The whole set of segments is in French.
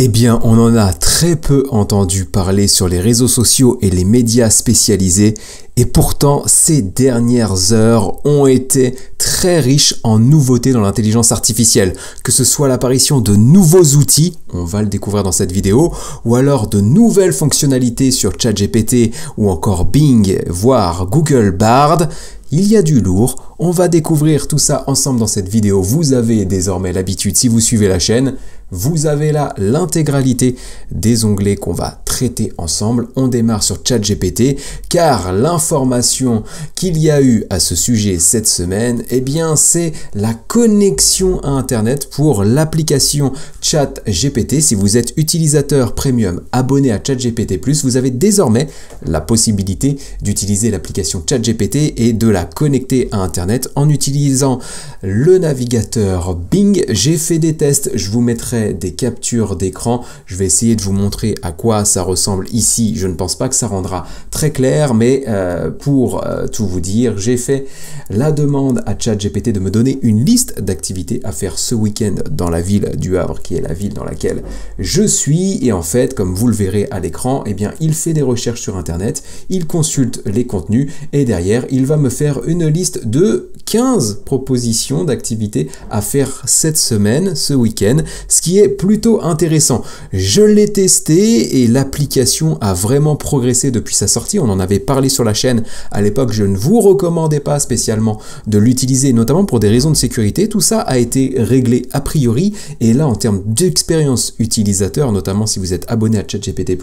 Eh bien, on en a très peu entendu parler sur les réseaux sociaux et les médias spécialisés, et pourtant, ces dernières heures ont été très riches en nouveautés dans l'intelligence artificielle, que ce soit l'apparition de nouveaux outils, on va le découvrir dans cette vidéo, ou alors de nouvelles fonctionnalités sur ChatGPT ou encore Bing, voire Google Bard. Il y a du lourd, on va découvrir tout ça ensemble dans cette vidéo. Vous avez désormais l'habitude, si vous suivez la chaîne, vous avez là l'intégralité des onglets qu'on va traiter ensemble. On démarre sur ChatGPT car l'information qu'il y a eu à ce sujet cette semaine, eh bien c'est la connexion à Internet pour l'application ChatGPT. Si vous êtes utilisateur premium abonné à ChatGPT+, vous avez désormais la possibilité d'utiliser l'application ChatGPT et de la connecter à Internet en utilisant le navigateur Bing. J'ai fait des tests, je vous mettrai des captures d'écran. Je vais essayer de vous montrer à quoi ça ressemble ici. Je ne pense pas que ça rendra très clair, mais pour tout vous dire, j'ai fait la demande à ChatGPT de me donner une liste d'activités à faire ce week-end dans la ville du Havre, qui est la ville dans laquelle je suis. Et en fait, comme vous le verrez à l'écran, eh bien, il fait des recherches sur Internet, il consulte les contenus et derrière, il va me faire une liste de 15 propositions d'activités à faire cette semaine, ce week-end, ce qui est plutôt intéressant. Je l'ai testé et l'application a vraiment progressé depuis sa sortie. On en avait parlé sur la chaîne à l'époque. Je ne vous recommandais pas spécialement de l'utiliser, notamment pour des raisons de sécurité. Tout ça a été réglé a priori. Et là, en termes d'expérience utilisateur, notamment si vous êtes abonné à ChatGPT+,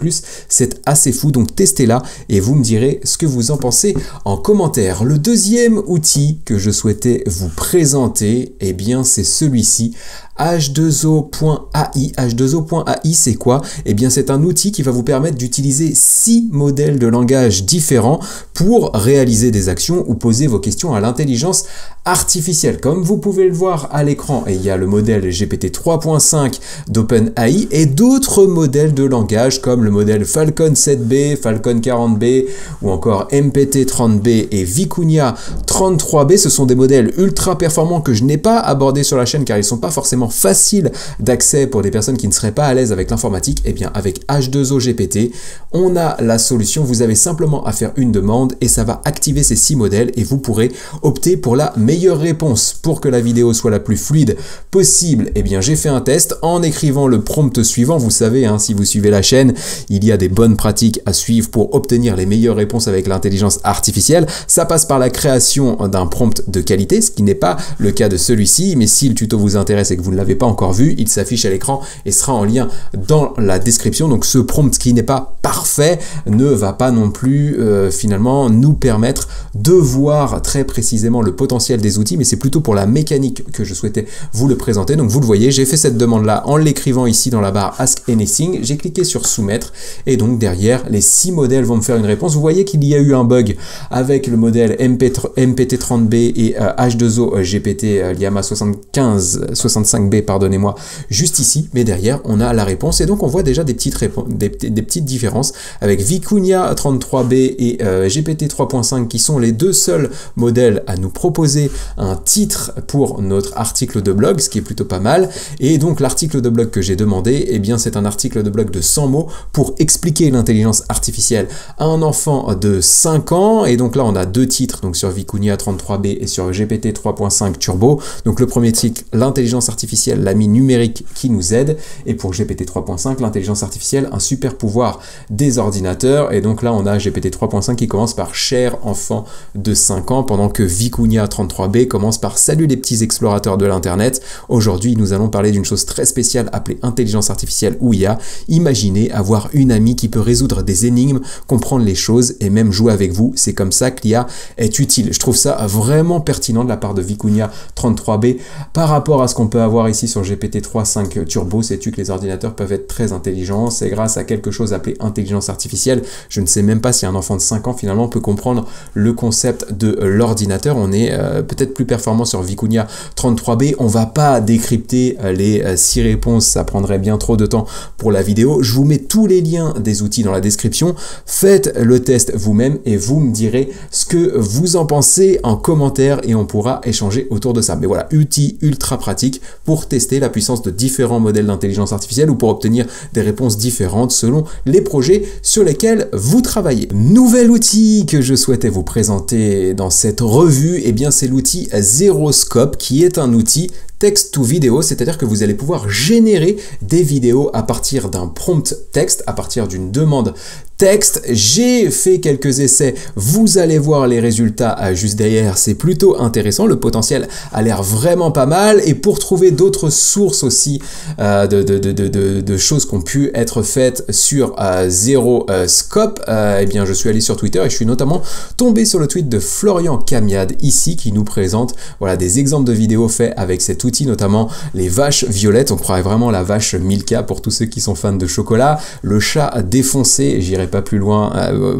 c'est assez fou. Donc testez-la et vous me direz ce que vous en pensez en commentaire. Le deuxième outil que je souhaitais vous présenter, eh bien, c'est celui-ci. H2O.ai. H2O.ai, c'est quoi? Eh bien, c'est un outil qui va vous permettre d'utiliser 6 modèles de langage différents pour réaliser des actions ou poser vos questions à l'intelligence artificielle. Comme vous pouvez le voir à l'écran, il y a le modèle GPT 3.5 d'OpenAI et d'autres modèles de langage comme le modèle Falcon 7B, Falcon 40B ou encore MPT 30B et Vicuña 33B. Ce sont des modèles ultra performants que je n'ai pas abordés sur la chaîne car ils ne sont pas forcément facile d'accès pour des personnes qui ne seraient pas à l'aise avec l'informatique. Et bien avec H2O GPT, on a la solution. Vous avez simplement à faire une demande et ça va activer ces 6 modèles et vous pourrez opter pour la meilleure réponse. Pour que la vidéo soit la plus fluide possible, et bien j'ai fait un test en écrivant le prompt suivant. Vous savez, si vous suivez la chaîne, il y a des bonnes pratiques à suivre pour obtenir les meilleures réponses avec l'intelligence artificielle. Ça passe par la création d'un prompt de qualité, ce qui n'est pas le cas de celui-ci, mais si le tuto vous intéresse et que vous ne l'avez pas encore vu, il s'affiche à l'écran et sera en lien dans la description. Donc ce prompt qui n'est pas parfait ne va pas non plus finalement nous permettre de voir très précisément le potentiel des outils, mais c'est plutôt pour la mécanique que je souhaitais vous le présenter. Donc vous le voyez, j'ai fait cette demande là en l'écrivant ici dans la barre Ask Anything, j'ai cliqué sur soumettre et donc derrière les 6 modèles vont me faire une réponse. Vous voyez qu'il y a eu un bug avec le modèle MPT30B et H2O GPT Llama 65B, pardonnez-moi, juste ici, mais derrière on a la réponse et donc on voit déjà des petites différences avec Vicuña 33B et GPT 3.5 qui sont les deux seuls modèles à nous proposer un titre pour notre article de blog, ce qui est plutôt pas mal. Et donc l'article de blog que j'ai demandé, eh bien c'est un article de blog de 100 mots pour expliquer l'intelligence artificielle à un enfant de 5 ans. Et donc là on a 2 titres, donc sur Vicuña 33B et sur GPT 3.5 Turbo. Donc le premier titre, l'intelligence artificielle, l'ami numérique qui nous aide, et pour GPT 3.5, l'intelligence artificielle, un super pouvoir des ordinateurs. Et donc là on a GPT 3.5 qui commence par cher enfant de 5 ans, pendant que Vicuña 33B commence par salut les petits explorateurs de l'internet. Aujourd'hui nous allons parler d'une chose très spéciale appelée intelligence artificielle ou IA. Imaginez avoir une amie qui peut résoudre des énigmes, comprendre les choses et même jouer avec vous. C'est comme ça que l'IA est utile. Je trouve ça vraiment pertinent de la part de Vicuña 33B par rapport à ce qu'on peut avoir ici sur GPT 3.5 Turbo. Sais-tu que les ordinateurs peuvent être très intelligents? C'est grâce à quelque chose appelé intelligence artificielle. Je ne sais même pas si un enfant de 5 ans finalement peut comprendre le concept de l'ordinateur. On est peut-être plus performant sur Vicuña 33B. On va pas décrypter les 6 réponses, ça prendrait bien trop de temps pour la vidéo. Je vous mets tous les liens des outils dans la description. Faites le test vous-même et vous me direz ce que vous en pensez en commentaire et on pourra échanger autour de ça. Mais voilà, outil ultra pratique pour pour tester la puissance de différents modèles d'intelligence artificielle ou pour obtenir des réponses différentes selon les projets sur lesquels vous travaillez. Nouvel outil que je souhaitais vous présenter dans cette revue, eh bien c'est l'outil Zeroscope, qui est un outil text to vidéo, c'est-à-dire que vous allez pouvoir générer des vidéos à partir d'un prompt texte, à partir d'une demande texte. J'ai fait quelques essais, vous allez voir les résultats juste derrière, c'est plutôt intéressant, le potentiel a l'air vraiment pas mal. Et pour trouver d'autres sources aussi de choses qui ont pu être faites sur Zeroscope, eh bien je suis allé sur Twitter et je suis notamment tombé sur le tweet de Florian Camiade ici, qui nous présente voilà, des exemples de vidéos faits avec cet outil, notamment les vaches violettes, on croirait vraiment la vache Milka pour tous ceux qui sont fans de chocolat, le chat défoncé, j'irai pas plus loin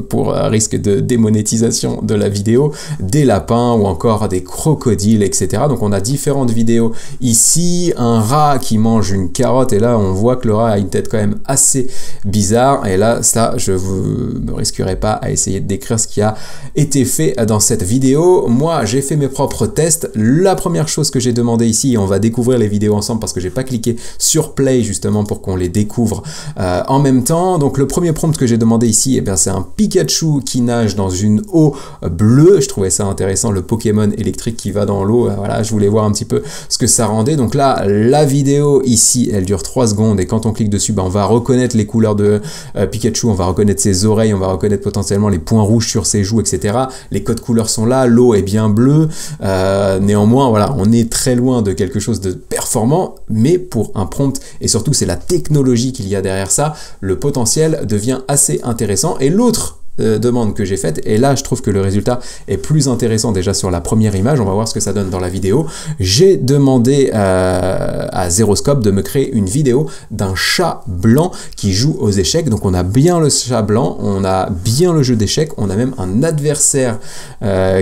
pour risque de démonétisation de la vidéo, des lapins ou encore des crocodiles, etc. Donc on a différentes vidéos ici, un rat qui mange une carotte et là on voit que le rat a une tête quand même assez bizarre, et là ça je ne me risquerai pas à essayer de décrire ce qui a été fait dans cette vidéo. Moi j'ai fait mes propres tests. La première chose que j'ai demandé ici, et on va découvrir les vidéos ensemble parce que j'ai pas cliqué sur play justement pour qu'on les découvre en même temps. Donc le premier prompt que j'ai demandé ici, eh bien c'est un Pikachu qui nage dans une eau bleue. Je trouvais ça intéressant, le Pokémon électrique qui va dans l'eau. Voilà, je voulais voir un petit peu ce que ça rendait. Donc là, la vidéo ici, elle dure 3 secondes et quand on clique dessus, ben, on va reconnaître les couleurs de Pikachu, on va reconnaître ses oreilles, on va reconnaître potentiellement les points rouges sur ses joues, etc. Les codes couleurs sont là, l'eau est bien bleue. Néanmoins, voilà, on est très loin de quelque chose de performant, mais pour un prompt, et surtout c'est la technologie qu'il y a derrière ça, le potentiel devient assez intéressant. Et l'autre demande que j'ai faite, et là je trouve que le résultat est plus intéressant déjà sur la première image, on va voir ce que ça donne dans la vidéo. J'ai demandé à Zeroscope de me créer une vidéo d'un chat blanc qui joue aux échecs. Donc on a bien le chat blanc, on a bien le jeu d'échecs, on a même un adversaire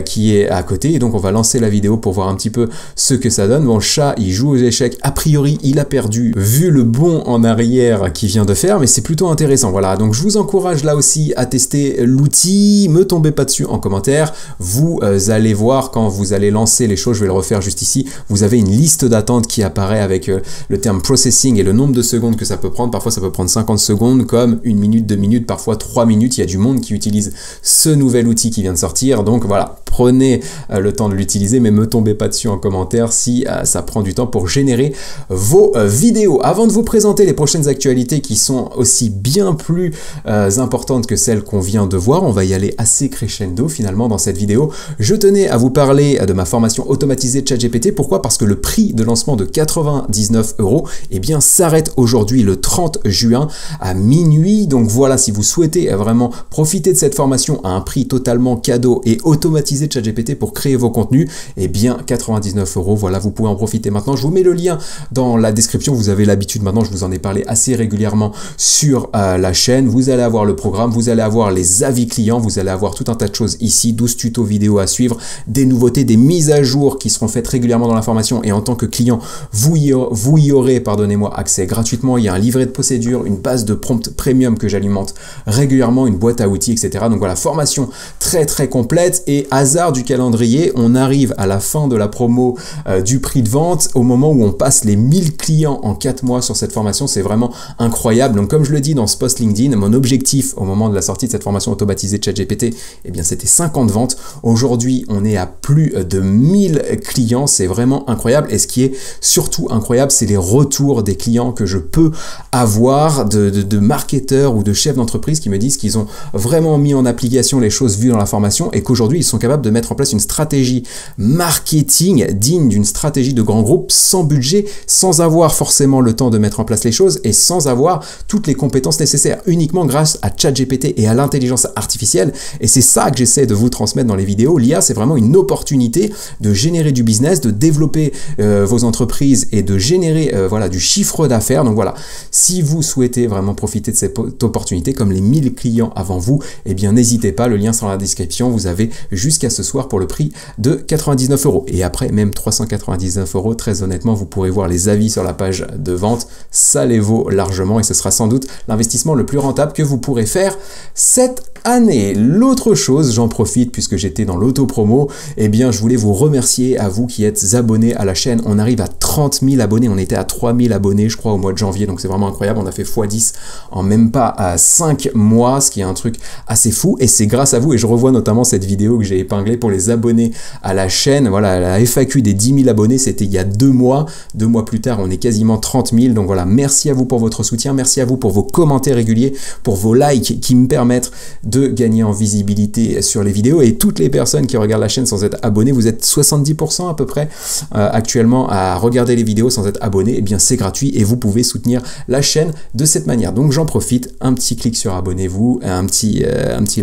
qui est à côté, et donc on va lancer la vidéo pour voir un petit peu ce que ça donne. Bon, le chat il joue aux échecs, a priori il a perdu vu le bond en arrière qu'il vient de faire, mais c'est plutôt intéressant. Voilà, donc je vous encourage là aussi à tester l'outil, me tombez pas dessus en commentaire, vous allez voir quand vous allez lancer les choses, je vais le refaire juste ici, vous avez une liste d'attente qui apparaît avec le terme processing et le nombre de secondes que ça peut prendre. Parfois ça peut prendre 50 secondes, comme 1 minute, 2 minutes, parfois 3 minutes, il y a du monde qui utilise ce nouvel outil qui vient de sortir, donc voilà, prenez le temps de l'utiliser, mais me tombez pas dessus en commentaire si ça prend du temps pour générer vos vidéos. Avant de vous présenter les prochaines actualités qui sont aussi bien plus importantes que celles qu'on vient de voir, on va y aller assez crescendo finalement dans cette vidéo. Je tenais à vous parler de ma formation automatisée de ChatGPT. Pourquoi? Parce que le prix de lancement de 99 € eh bien s'arrête aujourd'hui le 30 juin à minuit. Donc voilà, si vous souhaitez vraiment profiter de cette formation à un prix totalement cadeau et automatisé de ChatGPT pour créer vos contenus, eh bien 99 €, voilà, vous pouvez en profiter maintenant. Je vous mets le lien dans la description, vous avez l'habitude maintenant, je vous en ai parlé assez régulièrement sur la chaîne. Vous allez avoir le programme, vous allez avoir les avis clients, vous allez avoir tout un tas de choses ici, 12 tutos vidéo à suivre, des nouveautés, des mises à jour qui seront faites régulièrement dans la formation, et en tant que client, vous y aurez, pardonnez-moi, accès gratuitement. Il y a un livret de procédure, une base de prompt premium que j'alimente régulièrement, une boîte à outils, etc. Donc voilà, formation très très complète. Et hasard du calendrier, on arrive à la fin de la promo du prix de vente, au moment où on passe les 1000 clients en 4 mois sur cette formation. C'est vraiment incroyable. Donc comme je le dis dans ce post LinkedIn, mon objectif au moment de la sortie de cette formation automatisée de ChatGPT, eh bien c'était 50 ventes. Aujourd'hui, on est à plus de 1000 clients. C'est vraiment incroyable. Et ce qui est surtout incroyable, c'est les retours des clients que je peux avoir de marketeurs ou de chefs d'entreprise qui me disent qu'ils ont vraiment mis en application les choses vues dans la formation et qu'aujourd'hui, ils sont capables de mettre en place une stratégie marketing digne d'une stratégie de grand groupe, sans budget, sans avoir forcément le temps de mettre en place les choses et sans avoir toutes les compétences nécessaires, uniquement grâce à ChatGPT et à l'intelligence artificielle. Et c'est ça que j'essaie de vous transmettre dans les vidéos. L'IA, c'est vraiment une opportunité de générer du business, de développer vos entreprises et de générer voilà, du chiffre d'affaires. Donc voilà, si vous souhaitez vraiment profiter de cette opportunité, comme les 1000 clients avant vous, eh bien n'hésitez pas, le lien sera dans la description. Vous avez jusqu'à ce soir pour le prix de 99 €. Et après, même 399 €, très honnêtement, vous pourrez voir les avis sur la page de vente. Ça les vaut largement et ce sera sans doute l'investissement le plus rentable que vous pourrez faire cette année. L'autre chose, j'en profite puisque j'étais dans l'auto-promo, eh bien je voulais vous remercier à vous qui êtes abonnés à la chaîne. On arrive à 30 000 abonnés, on était à 3 000 abonnés je crois au mois de janvier, donc c'est vraiment incroyable, on a fait x10 en même pas à 5 mois, ce qui est un truc assez fou, et c'est grâce à vous, et je revois notamment cette vidéo que j'ai épinglée pour les abonnés à la chaîne, voilà, la FAQ des 10 000 abonnés, c'était il y a 2 mois, 2 mois plus tard on est quasiment 30 000, donc voilà, merci à vous pour votre soutien, merci à vous pour vos commentaires réguliers, pour vos likes qui me permettent de gagner en visibilité sur les vidéos, et toutes les personnes qui regardent la chaîne sans être abonnées, vous êtes 70% à peu près actuellement à regarder les vidéos sans être abonné, et bien c'est gratuit et vous pouvez soutenir la chaîne de cette manière. Donc j'en profite, un petit clic sur abonnez-vous, un petit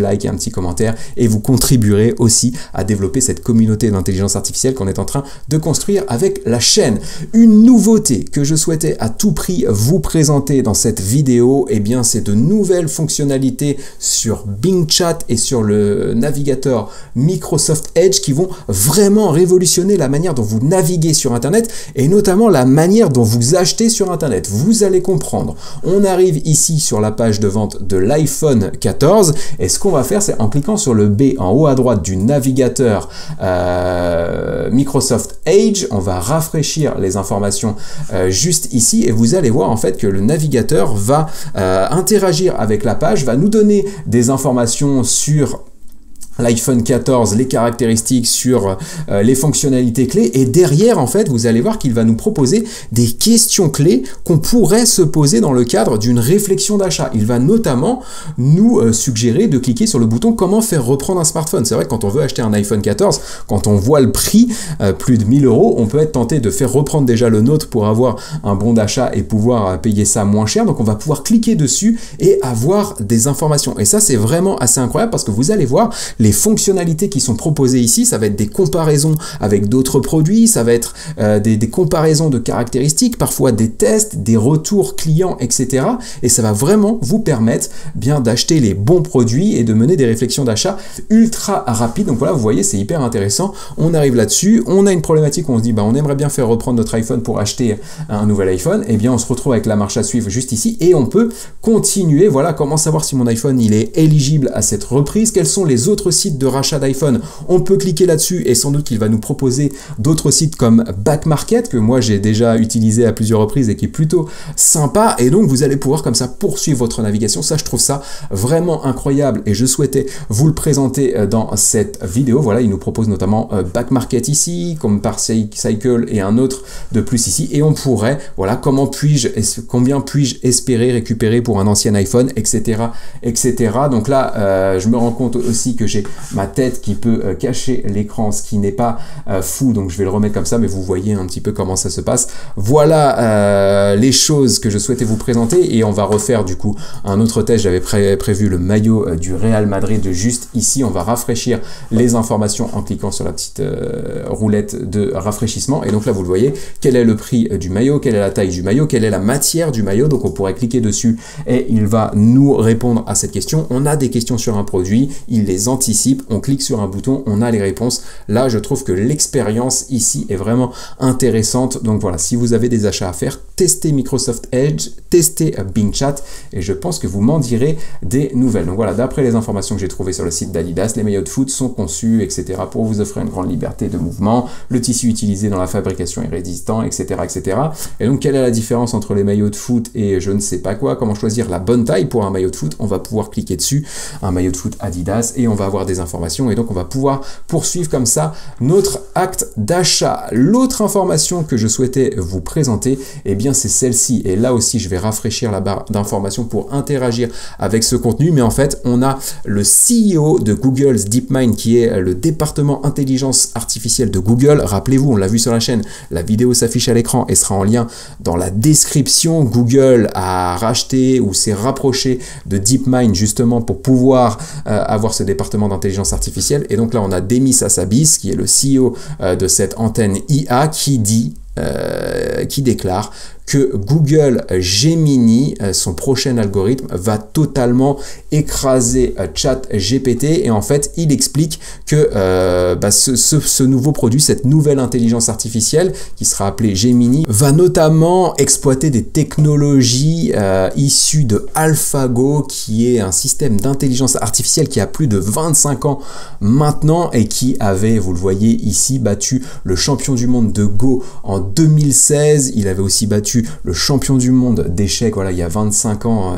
like et un petit commentaire, et vous contribuerez aussi à développer cette communauté d'intelligence artificielle qu'on est en train de construire avec la chaîne. Une nouveauté que je souhaitais à tout prix vous présenter dans cette vidéo, et bien c'est de nouvelles fonctionnalités sur Bing Chat et sur le navigateur Microsoft Edge qui vont vraiment révolutionner la manière dont vous naviguez sur Internet, et notamment la manière dont vous achetez sur Internet. Vous allez comprendre. On arrive ici sur la page de vente de l'iPhone 14, et ce qu'on va faire, c'est en cliquant sur le B en haut à droite du navigateur Microsoft Edge, on va rafraîchir les informations juste ici, et vous allez voir en fait que le navigateur va interagir avec la page, va nous donner des informations sur l'iPhone 14, les caractéristiques, sur les fonctionnalités clés, et derrière en fait vous allez voir qu'il va nous proposer des questions clés qu'on pourrait se poser dans le cadre d'une réflexion d'achat. Il va notamment nous suggérer de cliquer sur le bouton comment faire reprendre un smartphone. C'est vrai que quand on veut acheter un iPhone 14, quand on voit le prix, plus de 1000 €, on peut être tenté de faire reprendre déjà le nôtre pour avoir un bon d'achat et pouvoir payer ça moins cher. Donc on va pouvoir cliquer dessus et avoir des informations, et ça c'est vraiment assez incroyable parce que vous allez voir les fonctionnalités qui sont proposées ici, ça va être des comparaisons avec d'autres produits, ça va être des comparaisons de caractéristiques, parfois des tests, des retours clients, etc. Et ça va vraiment vous permettre bien d'acheter les bons produits et de mener des réflexions d'achat ultra rapides. Donc voilà, vous voyez, c'est hyper intéressant. On arrive là-dessus, on a une problématique où on se dit, bah, on aimerait bien faire reprendre notre iPhone pour acheter un nouvel iPhone. Et bien, on se retrouve avec la marche à suivre juste ici et on peut continuer. Voilà, comment savoir si mon iPhone il est éligible à cette reprise, quels sont les autres sites de rachat d'iPhone. On peut cliquer là-dessus et sans doute qu'il va nous proposer d'autres sites comme Back Market que moi j'ai déjà utilisé à plusieurs reprises et qui est plutôt sympa, et donc vous allez pouvoir comme ça poursuivre votre navigation. Ça, je trouve ça vraiment incroyable et je souhaitais vous le présenter dans cette vidéo. Voilà, il nous propose notamment Back Market ici, comme par Cycle et un autre de plus ici, et on pourrait, voilà, combien puis-je espérer récupérer pour un ancien iPhone, etc. etc. Donc là, je me rends compte aussi que j'ai ma tête qui peut cacher l'écran, ce qui n'est pas fou, donc je vais le remettre comme ça, mais vous voyez un petit peu comment ça se passe. Voilà les choses que je souhaitais vous présenter, et on va refaire du coup un autre test. J'avais prévu le maillot du Real Madrid juste ici. On va rafraîchir les informations en cliquant sur la petite roulette de rafraîchissement, et donc là vous le voyez, quel est le prix du maillot, quelle est la taille du maillot, quelle est la matière du maillot. Donc on pourrait cliquer dessus et il va nous répondre à cette question. On a des questions sur un produit, il les anticipe, on clique sur un bouton, on a les réponses. Là, je trouve que l'expérience ici est vraiment intéressante. Donc voilà, si vous avez des achats à faire, testez Microsoft Edge, testez Bing Chat, et je pense que vous m'en direz des nouvelles. Donc voilà, d'après les informations que j'ai trouvées sur le site d'Adidas, les maillots de foot sont conçus, etc., pour vous offrir une grande liberté de mouvement. Le tissu utilisé dans la fabrication est résistant, etc., etc. Et donc, quelle est la différence entre les maillots de foot et je ne sais pas quoi? Comment choisir la bonne taille pour un maillot de foot? On va pouvoir cliquer dessus, un maillot de foot Adidas, et on va avoir des informations, et donc on va pouvoir poursuivre comme ça notre acte d'achat. L'autre information que je souhaitais vous présenter, eh bien c'est celle-ci, et là aussi je vais rafraîchir la barre d'informations pour interagir avec ce contenu, mais en fait on a le CEO de Google's DeepMind, qui est le département intelligence artificielle de Google. Rappelez-vous, on l'a vu sur la chaîne, la vidéo s'affiche à l'écran et sera en lien dans la description. Google a racheté ou s'est rapproché de DeepMind justement pour pouvoir avoir ce département d'intelligence artificielle, et donc là on a Demis Hassabis qui est le CEO de cette antenne IA qui déclare que Google Gemini, son prochain algorithme, va totalement écraser ChatGPT, et en fait il explique que ce nouveau produit, cette nouvelle intelligence artificielle qui sera appelée Gemini, va notamment exploiter des technologies issues de AlphaGo, qui est un système d'intelligence artificielle qui a plus de 25 ans maintenant et qui avait, vous le voyez ici, battu le champion du monde de Go en 2016. Il avait aussi battu le champion du monde d'échecs, voilà, il y a 25 ans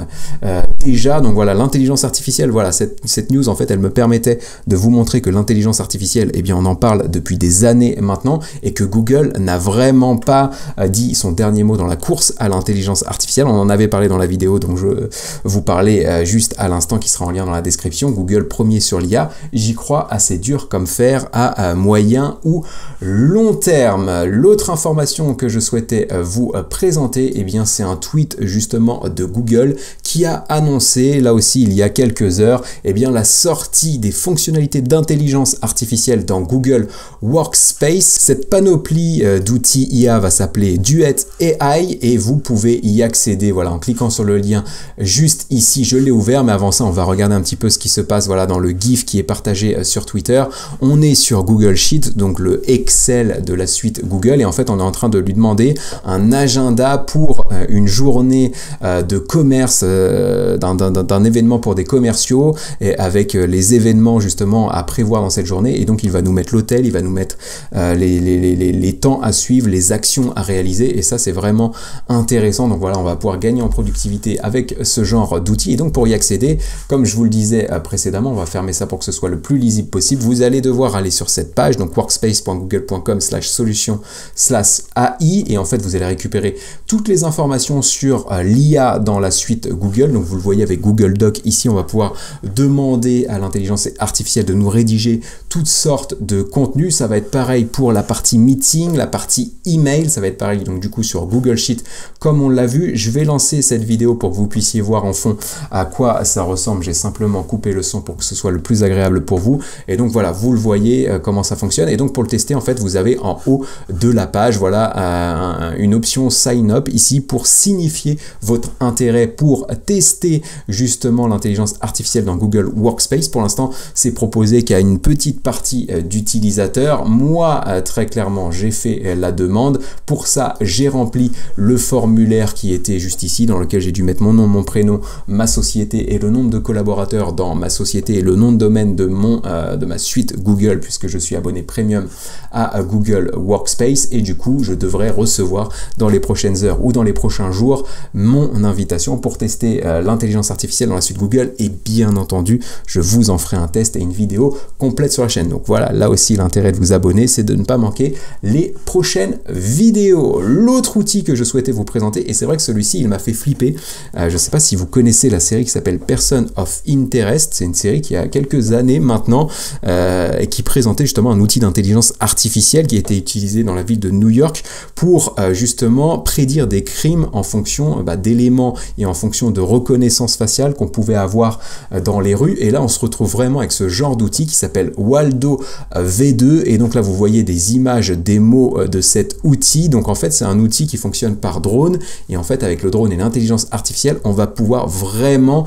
déjà. Donc voilà, l'intelligence artificielle, voilà, cette news en fait elle me permettait de vous montrer que l'intelligence artificielle, eh bien on en parle depuis des années maintenant, et que Google n'a vraiment pas dit son dernier mot dans la course à l'intelligence artificielle. On en avait parlé dans la vidéo dont je vous parlais juste à l'instant, qui sera en lien dans la description. Google premier sur l'IA, j'y crois assez dur comme fer à moyen ou long terme. L'autre information que je souhaitais vous présenter, eh bien c'est un tweet justement de Google qui a annoncé, là aussi il y a quelques heures, eh bien la sortie des fonctionnalités d'intelligence artificielle dans Google Workspace. Cette panoplie d'outils IA va s'appeler Duet AI et vous pouvez y accéder, voilà, en cliquant sur le lien juste ici. Je l'ai ouvert, mais avant ça on va regarder un petit peu ce qui se passe, voilà, dans le GIF qui est partagé sur Twitter. On est sur Google Sheet, donc le Excel de la suite Google, et en fait on est en train de lui demander un agenda pour une journée de commerce, d'un événement pour des commerciaux, et avec les événements justement à prévoir dans cette journée. Et donc il va nous mettre l'hôtel, il va nous mettre les temps à suivre, les actions à réaliser, et ça c'est vraiment intéressant. Donc voilà, on va pouvoir gagner en productivité avec ce genre d'outils. Et donc pour y accéder, comme je vous le disais précédemment, on va fermer ça pour que ce soit le plus lisible possible. Vous allez devoir aller sur cette page, donc workspace.google.com/solution/AI, et en fait vous allez récupérer toutes les informations sur l'IA dans la suite Google. Donc vous le voyez avec Google Doc ici, on va pouvoir demander à l'intelligence artificielle de nous rédiger toutes sortes de contenus. Ça va être pareil pour la partie meeting, la partie email, ça va être pareil donc du coup sur Google Sheet comme on l'a vu. Je vais lancer cette vidéo pour que vous puissiez voir en fond à quoi ça ressemble. J'ai simplement coupé le son pour que ce soit le plus agréable pour vous, et donc voilà, vous le voyez comment ça fonctionne. Et donc pour le tester, en fait vous avez en haut de la page, voilà, une option sign up ici pour signifier votre intérêt pour tester justement l'intelligence artificielle dans Google Workspace. Pour l'instant c'est proposé qu'à une petite partie d'utilisateurs. Moi très clairement j'ai fait la demande. Pour ça j'ai rempli le formulaire qui était juste ici, dans lequel j'ai dû mettre mon nom, mon prénom, ma société et le nombre de collaborateurs dans ma société et le nom de domaine de ma suite Google, puisque je suis abonné premium à Google Workspace. Et du coup je devrais recevoir dans les prochaines heures ou dans les prochains jours mon invitation pour tester l'intelligence artificielle dans la suite Google, et bien entendu je vous en ferai un test et une vidéo complète sur la chaîne. Donc voilà, là aussi l'intérêt de vous abonner, c'est de ne pas manquer les prochaines vidéos. L'autre outil que je souhaitais vous présenter, et c'est vrai que celui-ci il m'a fait flipper, je ne sais pas si vous connaissez la série qui s'appelle Person of Interest. C'est une série qui a quelques années maintenant et qui présentait justement un outil d'intelligence artificielle qui était utilisé dans la ville de New York pour justement prédire des crimes en fonction d'éléments et en fonction de reconnaissance faciale qu'on pouvait avoir dans les rues. Et là on se retrouve vraiment avec ce genre d'outil qui s'appelle Waldo V2, et donc là vous voyez des images démo de cet outil. Donc en fait c'est un outil qui fonctionne par drone, et en fait avec le drone et l'intelligence artificielle on va pouvoir vraiment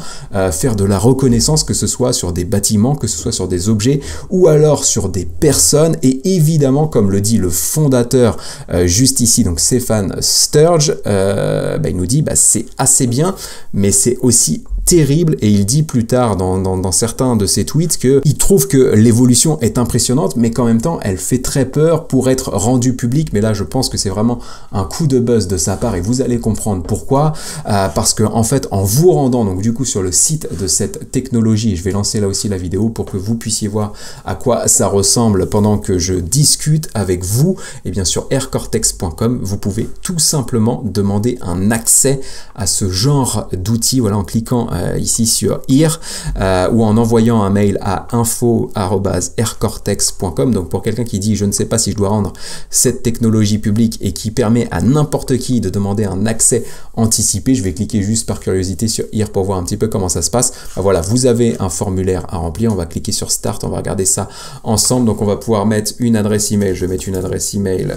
faire de la reconnaissance, que ce soit sur des bâtiments, que ce soit sur des objets ou alors sur des personnes. Et évidemment, comme le dit le fondateur juste ici, donc Stephen Sturge, il nous dit c'est assez bien, mais c'est aussi terrible. Et il dit plus tard dans certains de ses tweets qu'il trouve que l'évolution est impressionnante, mais qu'en même temps elle fait très peur pour être rendue publique. Mais là je pense que c'est vraiment un coup de buzz de sa part, et vous allez comprendre pourquoi. Parce que en fait en vous rendant donc du coup sur le site de cette technologie, et je vais lancer là aussi la vidéo pour que vous puissiez voir à quoi ça ressemble pendant que je discute avec vous, et bien sur aircortex.com vous pouvez tout simplement demander un accès à ce genre d'outils, voilà, en cliquant ici sur Here ou en envoyant un mail à info@aircortex.com. Donc pour quelqu'un qui dit je ne sais pas si je dois rendre cette technologie publique et qui permet à n'importe qui de demander un accès anticipé, je vais cliquer juste par curiosité sur Here pour voir un petit peu comment ça se passe. Voilà, vous avez un formulaire à remplir, on va cliquer sur Start, on va regarder ça ensemble. Donc on va pouvoir mettre une adresse email, je vais mettre une adresse email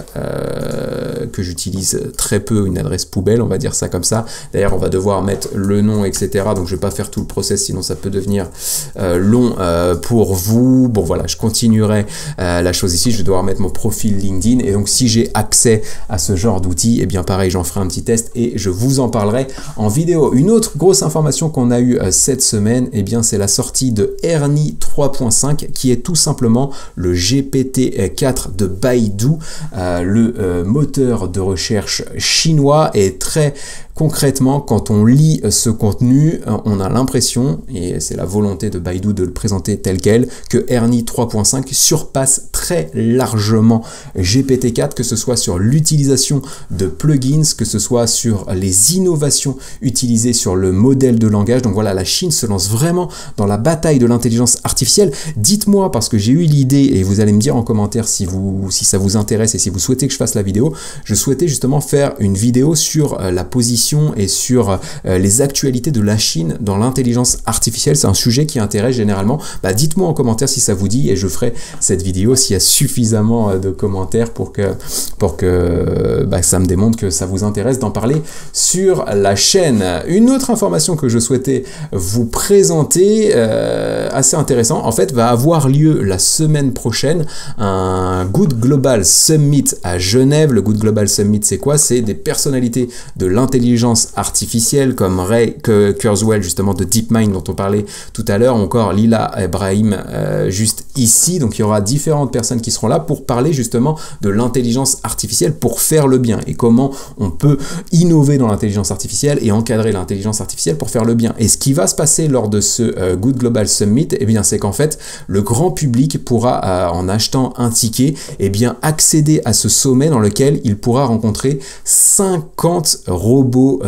que j'utilise très peu, une adresse poubelle, on va dire ça comme ça. D'ailleurs on va devoir mettre le nom, etc. Donc je vais pas faire tout le process, sinon ça peut devenir long pour vous. Bon voilà, je continuerai la chose ici, je vais devoir mettre mon profil LinkedIn, et donc si j'ai accès à ce genre d'outils, et bien pareil, j'en ferai un petit test et je vous en parlerai en vidéo. Une autre grosse information qu'on a eue cette semaine, et bien c'est la sortie de Ernie 3.5 qui est tout simplement le GPT-4 de Baidu, le moteur de recherche chinois. Et très concrètement, quand on lit ce contenu, on a l'impression, et c'est la volonté de Baidu de le présenter tel quel, que Ernie 3.5 surpasse très largement GPT-4, que ce soit sur l'utilisation de plugins, que ce soit sur les innovations utilisées sur le modèle de langage. Donc voilà, la Chine se lance vraiment dans la bataille de l'intelligence artificielle. Dites-moi, parce que j'ai eu l'idée, et vous allez me dire en commentaire si ça vous intéresse et si vous souhaitez que je fasse la vidéo, je souhaitais justement faire une vidéo sur la position et sur les actualités de la Chine dans l'intelligence artificielle. C'est un sujet qui intéresse généralement. Dites-moi en commentaire si ça vous dit et je ferai cette vidéo s'il y a suffisamment de commentaires pour que ça me démontre que ça vous intéresse d'en parler sur la chaîne. Une autre information que je souhaitais vous présenter, assez intéressant, en fait, va avoir lieu la semaine prochaine un Good Global Summit à Genève. Le Good Global Summit, c'est quoi? C'est des personnalités de l'intelligence artificielle comme Ray Kurzweil, justement, de DeepMind dont on parlait tout à l'heure, encore Lila Ibrahim juste ici. Donc il y aura différentes personnes qui seront là pour parler justement de l'intelligence artificielle pour faire le bien et comment on peut innover dans l'intelligence artificielle et encadrer l'intelligence artificielle pour faire le bien. Et ce qui va se passer lors de ce Good Global Summit, eh bien c'est qu'en fait le grand public pourra en achetant un ticket, eh bien accéder à ce sommet dans lequel il pourra rencontrer 50 robots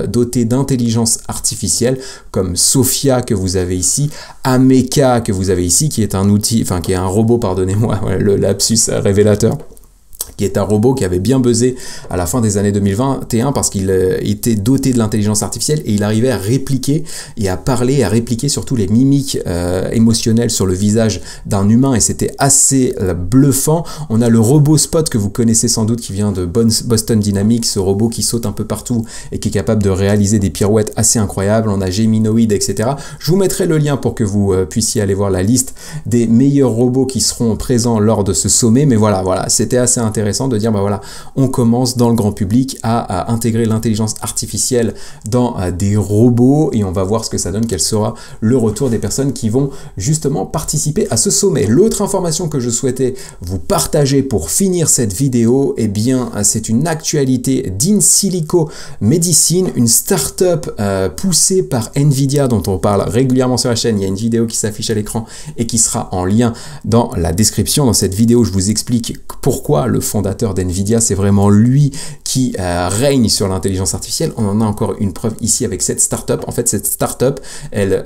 dotés d'intelligence artificielle comme Sophia que vous avez ici, Ameca que vous avez ici, qui est un outil, enfin qui est un robot, pardonnez-moi, le lapsus révélateur, qui est un robot qui avait bien buzzé à la fin des années 2021 parce qu'il était doté de l'intelligence artificielle et il arrivait à répliquer et à parler, à répliquer surtout les mimiques émotionnelles sur le visage d'un humain, et c'était assez bluffant. On a le robot Spot que vous connaissez sans doute qui vient de Boston Dynamics, ce robot qui saute un peu partout et qui est capable de réaliser des pirouettes assez incroyables. On a Geminoid, etc. Je vous mettrai le lien pour que vous puissiez aller voir la liste des meilleurs robots qui seront présents lors de ce sommet. Mais voilà, c'était assez intéressant de dire, voilà, on commence dans le grand public à intégrer l'intelligence artificielle dans des robots et on va voir ce que ça donne, quel sera le retour des personnes qui vont justement participer à ce sommet. L'autre information que je souhaitais vous partager pour finir cette vidéo, eh bien, c'est une actualité d'Insilico Medicine, une start-up poussée par Nvidia dont on parle régulièrement sur la chaîne. Il y a une vidéo qui s'affiche à l'écran et qui sera en lien dans la description. Dans cette vidéo, je vous explique pourquoi le fondateur d'Nvidia, c'est vraiment lui qui règne sur l'intelligence artificielle. On en a encore une preuve ici avec cette startup. En fait, cette startup, elle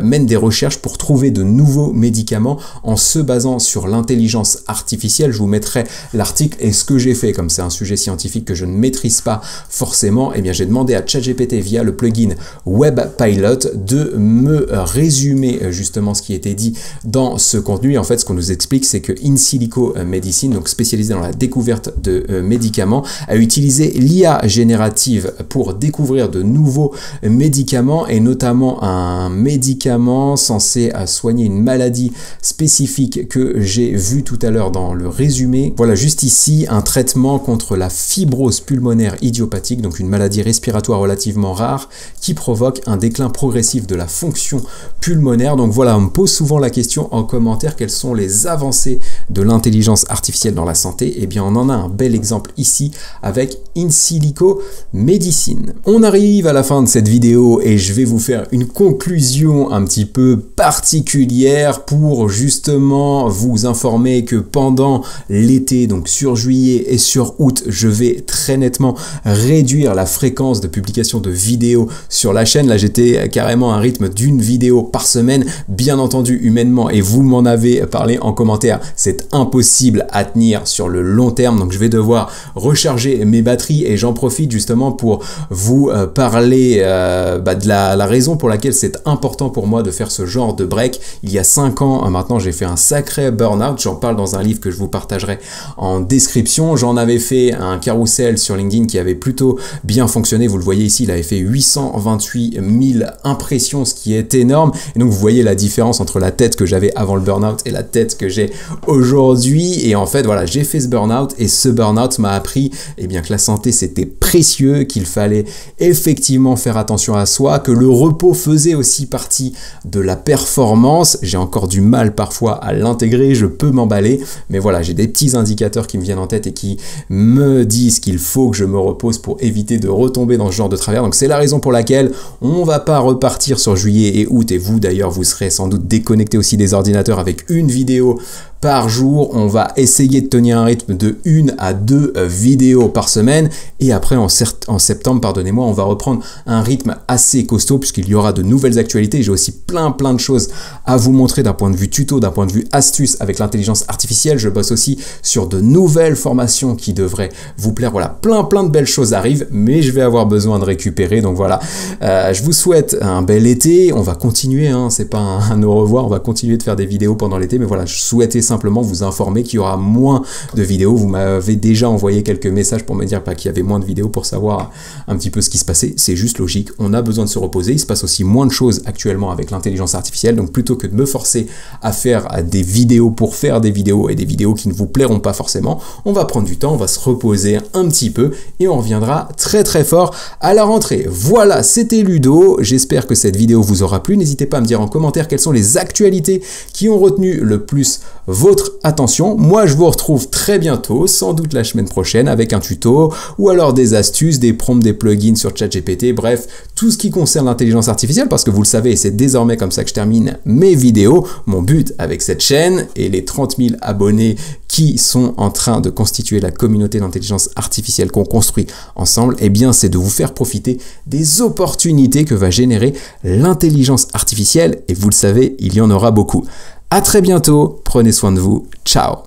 mène des recherches pour trouver de nouveaux médicaments en se basant sur l'intelligence artificielle. Je vous mettrai l'article et ce que j'ai fait, comme c'est un sujet scientifique que je ne maîtrise pas forcément, eh bien j'ai demandé à ChatGPT via le plugin WebPilot de me résumer justement ce qui était dit dans ce contenu. Et en fait, ce qu'on nous explique, c'est que Insilico Medicine, donc spécialisé dans la découverte de médicaments, a utilisé l'IA générative pour découvrir de nouveaux médicaments et notamment un médicament censé soigner une maladie spécifique que j'ai vu tout à l'heure dans le résumé. Voilà, juste ici, un traitement contre la fibrose pulmonaire idiopathique, donc une maladie respiratoire relativement rare qui provoque un déclin progressif de la fonction pulmonaire. Donc voilà, on me pose souvent la question en commentaire, quelles sont les avancées de l'intelligence artificielle dans la santé? santé, eh bien on en a un bel exemple ici avec In Silico Medicine. On arrive à la fin de cette vidéo et je vais vous faire une conclusion un petit peu particulière pour justement vous informer que pendant l'été, donc sur juillet et sur août, je vais très nettement réduire la fréquence de publication de vidéos sur la chaîne. Là, j'étais carrément à un rythme d'une vidéo par semaine. Bien entendu, humainement, et vous m'en avez parlé en commentaire, c'est impossible à tenir sur le long terme. Donc, je vais devoir recharger mes batteries et j'en profite justement pour vous parler de la raison pour laquelle c'est important pour moi de faire ce genre de break. Il y a 5 ans maintenant, j'ai fait un sacré burn-out. J'en parle dans un livre que je vous partagerai en description. J'en avais fait un carrousel sur LinkedIn qui avait plutôt bien fonctionné. Vous le voyez ici, il avait fait 828 000 impressions, ce qui est énorme. Et donc, vous voyez la différence entre la tête que j'avais avant le burn-out et la tête que j'ai aujourd'hui. Et en fait, voilà, j'ai fait ce burn-out et ce burn-out m'a appris que la santé, c'était précieux, qu'il fallait effectivement faire attention à soi, que le repos faisait aussi partie de la performance. J'ai encore du mal parfois à l'intégrer, je peux m'emballer, mais voilà, j'ai des petits indicateurs qui me viennent en tête et qui me disent qu'il faut que je me repose pour éviter de retomber dans ce genre de travers. Donc c'est la raison pour laquelle on va pas repartir sur juillet et août, et vous d'ailleurs vous serez sans doute déconnecté aussi des ordinateurs avec une vidéo par jour. On va essayer de tenir un rythme de 1 à 2 vidéos par semaine, et après en septembre, pardonnez-moi, on va reprendre un rythme assez costaud puisqu'il y aura de nouvelles actualités. J'ai aussi plein de choses à vous montrer d'un point de vue tuto, d'un point de vue astuce avec l'intelligence artificielle. Je bosse aussi sur de nouvelles formations qui devraient vous plaire. Voilà, plein de belles choses arrivent, mais je vais avoir besoin de récupérer. Donc voilà, je vous souhaite un bel été. On va continuer, c'est pas un au revoir, on va continuer de faire des vidéos pendant l'été, mais voilà, je souhaitais simplement vous informer qu'il y aura moins de vidéos. Vous m'avez déjà envoyé quelques messages pour me dire qu'il y avait moins de vidéos, pour savoir un petit peu ce qui se passait. C'est juste logique, on a besoin de se reposer. Il se passe aussi moins de choses actuellement avec l'intelligence artificielle, donc plutôt que de me forcer à faire des vidéos pour faire des vidéos et des vidéos qui ne vous plairont pas forcément, on va prendre du temps, on va se reposer un petit peu et on reviendra très fort à la rentrée. Voilà, c'était Ludo, j'espère que cette vidéo vous aura plu. N'hésitez pas à me dire en commentaire quelles sont les actualités qui ont retenu le plus votre attention. Moi, je vous retrouve très bientôt, sans doute la semaine prochaine, avec un tuto ou alors des astuces, des prompts, des plugins sur ChatGPT, bref, tout ce qui concerne l'intelligence artificielle, parce que vous le savez, c'est désormais comme ça que je termine mes vidéos. Mon but avec cette chaîne et les 30 000 abonnés qui sont en train de constituer la communauté d'intelligence artificielle qu'on construit ensemble, c'est de vous faire profiter des opportunités que va générer l'intelligence artificielle, et vous le savez, il y en aura beaucoup. À très bientôt, prenez soin de vous, ciao.